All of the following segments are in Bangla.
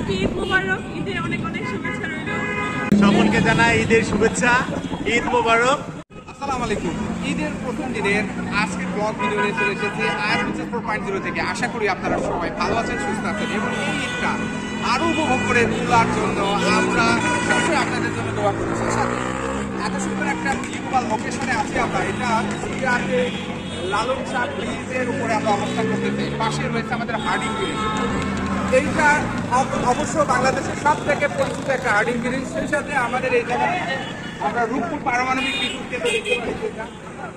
সবাইকে ঈদ মোবারক, ঈদের অনেক অনেক শুভেচ্ছা রইল। সকলকে জানাই ঈদের শুভেচ্ছা, ঈদ মোবারক। আসসালামু আলাইকুম। ঈদের প্রথম দিনের আজকের ব্লগ ভিডিও নিয়ে চলে এসেছি আয়াস 4.0 থেকে। আশা করি আপনারা সবাই ভালো আছেন, সুস্থ আছেন এবং এই ঈদটা আরো উপভোগ করে তোলার জন্য আমরা সবসময় আপনাদের জন্য দোয়া করছি। সাথে এত সুন্দর একটা ভিউয়াল লোকেশনে আছি আমরা, এটা সিরিয়াতে লালন শাহ ব্রিজের উপরে আমরা অবস্থান করতেছি। পাশে রয়েছে আমাদের হার্ডিং ব্রিজ। এইটা অবশ্য বাংলাদেশের সব থেকে পরিচিত একটা হার্ডিং ব্রিজ। সেই সাথে আমাদের এই জায়গায় আমরা রূপপুর পারমাণবিক বিদ্যুৎ কেন্দ্র দেখতে পাচ্ছি,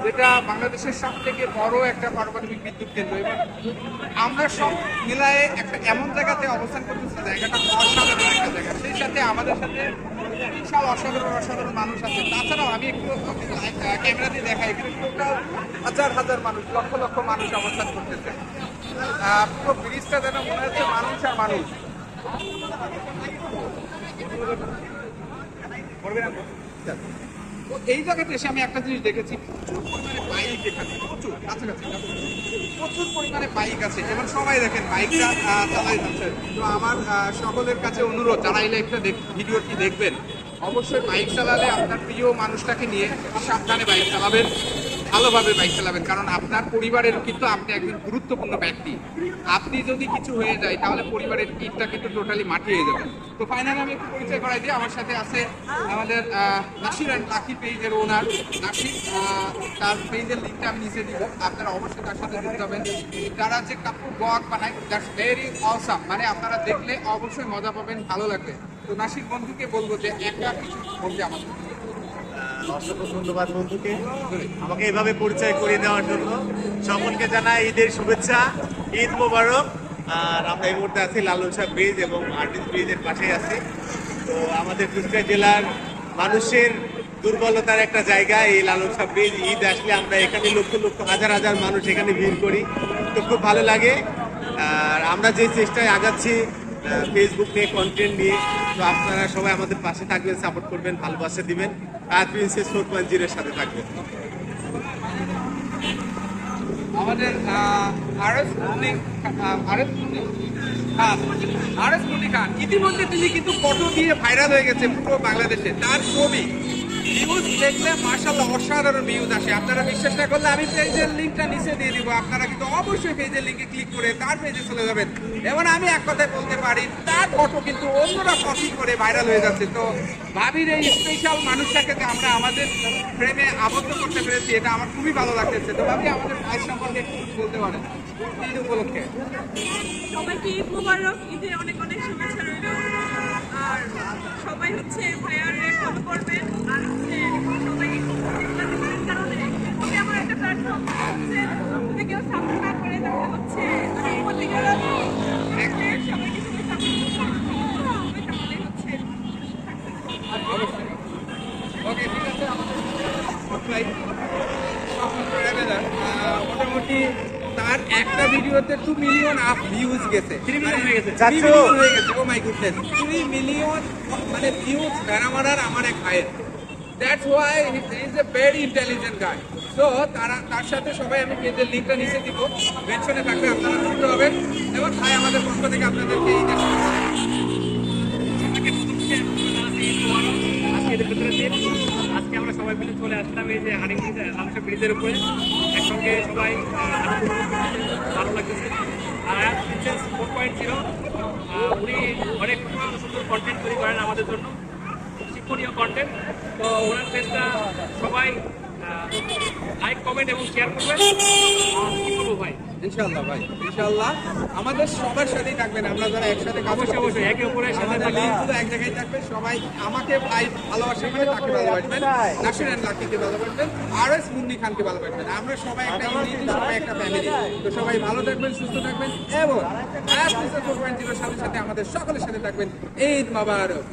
যেটা বাংলাদেশের সব থেকে বড় একটা পারমাণবিক বিদ্যুৎ কেন্দ্র। এবং আমরা সব মিলায়ে একটা এমন জায়গাতে অবস্থান করতেছি, জায়গাটা অসাধারণ একটা জায়গা। সেই সাথে আমাদের সাথে বিশাল অসাধারণ মানুষ আছে। তাছাড়াও আমি একটু ক্যামেরা দিয়ে দেখাই, এখানে টোটাল হাজার হাজার মানুষ, লক্ষ লক্ষ মানুষ অবস্থান করতেছে। পুরো ব্রিজটা যেন মনে হচ্ছে মানুষ আর মানুষ। এই জায়গাতে এসে আমি একটা জিনিস দেখেছি, প্রচুর পরিমাণে বাইক, এখানে প্রচুর কাছাকাছি প্রচুর পরিমাণে বাইক আছে এবং সবাই দেখেন বাইকটা চালাই যাচ্ছে। তো আমার সকলের কাছে অনুরোধ, যারা এই লাইভটা ভিডিওটি দেখবেন, অবশ্যই বাইক চালালে আপনার প্রিয় মানুষটাকে নিয়ে সাবধানে বাইক চালাবেন, ভালোভাবে বাইক চালাবেন। কারণ আপনার পরিবারের কিন্তু আপনি একজন গুরুত্বপূর্ণ ব্যক্তি। আপনি যদি কিছু হয়ে যায় তাহলে পরিবারের ঈদটা কিন্তু টোটালি মাটি হয়ে যাবে। তো ফাইনালি আমি একটু পরিচয় করাই দিই। আমার সাথে আছে আমাদের নাসির অ্যান্ড লাকি পেজের ওনার নাসির। তার পেজের লিঙ্কটা আমি নিচে দিব, আপনারা অবশ্যই তার সাথে যুক্ত হবেন। তারা যে কাপড় ব্লগ বানায়, দ্যাটস ভেরি অসাম, মানে আপনারা দেখলে অবশ্যই মজা পাবেন, ভালো লাগবে। তো নাসির বন্ধুকে বলবো যে একটা কিছু বলতে আমাদের। অসংখ্য ধন্যবাদ বন্ধুকে আমাকে এভাবে পরিচয় করিয়ে দেওয়ার জন্য। সকলকে জানাই ঈদের শুভেচ্ছা, ঈদ মোবারক। আর আমরা এই মুহূর্তে আছি লালন শাহ ব্রিজ এবং আর্টিস ব্রিজের পাশেই আছি। তো আমাদের কুষ্টিয়া জেলার মানুষের দুর্বলতার একটা জায়গা এই লালন শাহ ব্রিজ। ঈদ আসলে আমরা এখানে লক্ষ লক্ষ হাজার হাজার মানুষ এখানে ভিড় করি, তো খুব ভালো লাগে। আর আমরা যে চেষ্টায় আগাচ্ছি ফেসবুক নিয়ে, কন্টেন্ট নিয়ে, তো আপনারা সবাই আমাদের পাশে থাকবেন, সাপোর্ট করবেন, ভালোবাসা দিবেন, আর প্রিন্সেস 4.0 এর সাথে থাকবেন। আমাদের আরএস মুন্নি খান ইতিমধ্যে তিনি কিন্তু ফটো দিয়ে ভাইরাল হয়ে গেছে পুরো বাংলাদেশে। তার ছবি ভিউজ দেখলে মাশাআল্লাহ অসাধারণ ভিউজ আসে। আপনারা বিশ্বাস না করলে আমি পেজের লিঙ্কটা নিচে দিয়ে দিব, আপনারা কিন্তু অবশ্যই পেজের লিঙ্কে ক্লিক করে তার পেজে চলে যাবেন। এবং আমি এক কথায় বলতে পারি, তার ফটো কিন্তু অন্যরা কপি করে ভাইরাল হয়ে যাচ্ছে। তো ভাবির এই স্পেশাল মানুষটাকে যে আমরা আমাদের ফ্রেমে আবদ্ধ করতে পেরেছি, এটা আমার খুবই ভালো লাগতেছে। তো ভাবি আমাদের ভাইয়ের সম্পর্কে একটু বলতে পারেন ঈদ উপলক্ষে। সবাইকে ঈদ মোবারক, ঈদের অনেক অনেক শুভেচ্ছা রইল। আর সবাই হচ্ছে ভাইয়ারে ফলো করবেন। আর হচ্ছে সবাই কারণে আমার একটা প্ল্যাটফর্ম হচ্ছে, যদি কেউ সাপোর্ট না করে তাহলে হচ্ছে সবাইকে সবাই সাপোর্ট তাহলে হচ্ছে। ওকে, ঠিক আছে। মোটামুটি তার একটা ভিডিওতে 2 মিলিয়ন আপ ভিউজ গেছে, 3 মিলিয়ন হয়ে গেছে। ও মাই গুডনেস, 3 মিলিয়ন মানে ভিউজ ভেড়ামারার আমার এক ভাইয়ের। That's why he is a very intelligent guy. So তার সাথে সবাই আমি পেজের লিঙ্কটা নিচে দিব, মেনশনে থাকবে, আপনারা যুক্ত হবেন। এবং ভাই আমাদের পক্ষ থেকে আপনাদেরকে এই আজকে আমরা সবাই মিলে চলে আসলাম এই যে হার্ডিং ব্রিজ, লালন শাহ ব্রিজের উপরে একসঙ্গে সবাই ভালো লাগতেছে। আর প্রিন্সেস 4.0 উনি অনেক সুন্দর সুন্দর কন্টেন্ট তৈরি করেন আমাদের জন্য, শিক্ষণীয় কন্টেন্ট। তো ওনার পেজটা সবাই লাইক, কমেন্ট এবং শেয়ার করবেন। কি বলবো ভাই, ইনশাআল্লাহ ভাই, ইনশাআল্লাহ আমাদের সবার সাথেই থাকবেন। আমরা যারা একসাথে অবশ্যই একে অপরের সাথে লিঙ্কগুলো এক জায়গায় থাকবে। সবাই আমাকে ভাই ভালোবাসা করে তাকে ভালোবাসবেন, নাসির অ্যান্ড লাকিকে ভালোবাসবেন, আরএস মুন্নি খানকে ভালোবাসবেন। আমরা সবাই একটা ইউনিটি, সবাই একটা ফ্যামিলি। তো সবাই ভালো থাকবেন, সুস্থ থাকবেন এবং আয়াস 4.0 সাথে সাথে আমাদের সকলের সাথে থাকবেন। ঈদ মোবারক।